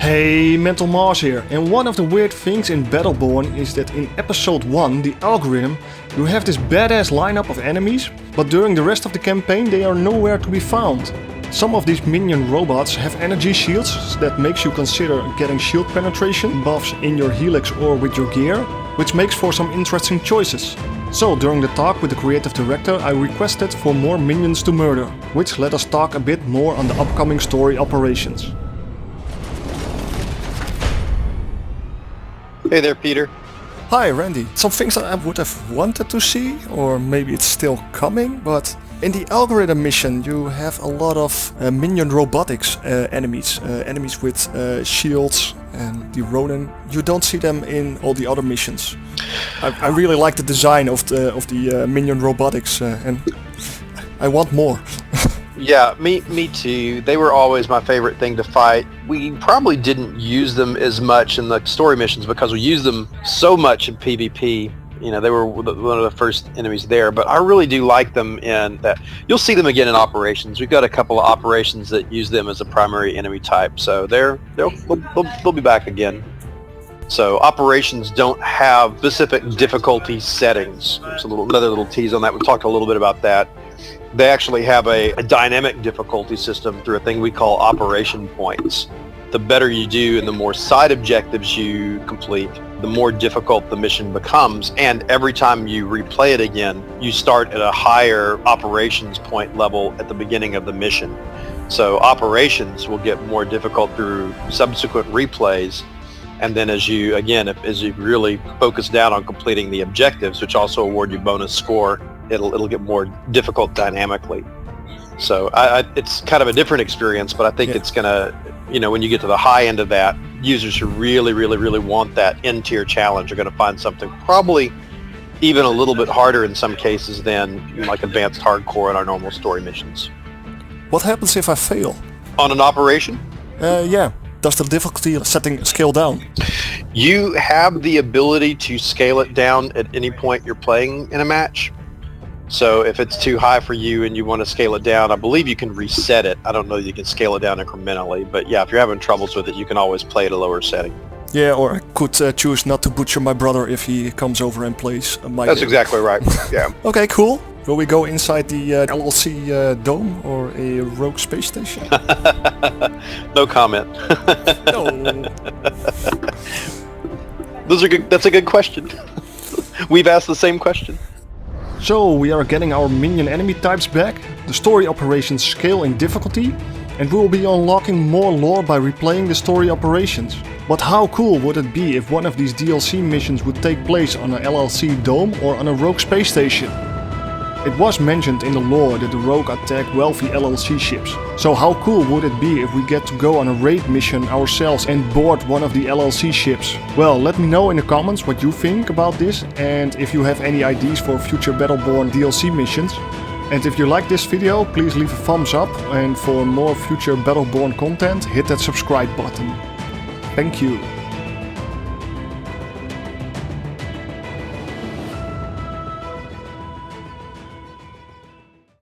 Hey, Mental Mars here, and one of the weird things in Battleborn is that in episode 1, the algorithm, you have this badass lineup of enemies, but during the rest of the campaign they are nowhere to be found. Some of these minion robots have energy shields that makes you consider getting shield penetration buffs in your helix or with your gear, which makes for some interesting choices. So during the talk with the creative director I requested for more minions to murder, which let us talk a bit more on the upcoming story operations. Hey there, Peter. Hi, Randy. Some things that I would have wanted to see, or maybe it's still coming, but in the algorithm mission you have a lot of Minion Robotics enemies with shields and the Ronin. You don't see them in all the other missions. I really like the design of the Minion Robotics and I want more. Yeah, me too. They were always my favorite thing to fight. We probably didn't use them as much in the story missions because we used them so much in PvP. You know, they were one of the first enemies there, but I really do like them in that. You'll see them again in operations. We've got a couple of operations that use them as a primary enemy type, so they'll be back again. So operations don't have specific difficulty settings. There's another little tease on that. We talked a little bit about that. They actually have a dynamic difficulty system through a thing we call operation points. The better you do and the more side objectives you complete, the more difficult the mission becomes, and every time you replay it again, you start at a higher operations point level at the beginning of the mission. So operations will get more difficult through subsequent replays, and then as you really focus down on completing the objectives, which also award you bonus score, it'll get more difficult dynamically. So it's kind of a different experience, but I think it's gonna, when you get to the high end of that, users who really want that end-tier challenge are gonna find something probably even a little bit harder in some cases than like advanced hardcore in our normal story missions. What happens if I fail? On an operation? Yeah. Does the difficulty setting scale down? You have the ability to scale it down at any point you're playing in a match. So if it's too high for you and you want to scale it down, I believe you can reset it. I don't know if you can scale it down incrementally, but yeah, if you're having troubles with it, you can always play at a lower setting. Yeah, or I could choose not to butcher my brother if he comes over and plays my That's game. exactly right, yeah. Okay, cool. Will we go inside the LLC dome or a rogue space station? No comment. No. That's a good question. We've asked the same question. So we are getting our minion enemy types back, the story operations scale in difficulty, and we will be unlocking more lore by replaying the story operations. But how cool would it be if one of these DLC missions would take place on an LLC dome or on a rogue space station? It was mentioned in the lore that the rogue attack wealthy LLC ships. So how cool would it be if we get to go on a raid mission ourselves and board one of the LLC ships? Well, let me know in the comments what you think about this and if you have any ideas for future Battleborn DLC missions. And if you like this video, please leave a thumbs up, and for more future Battleborn content, hit that subscribe button. Thank you.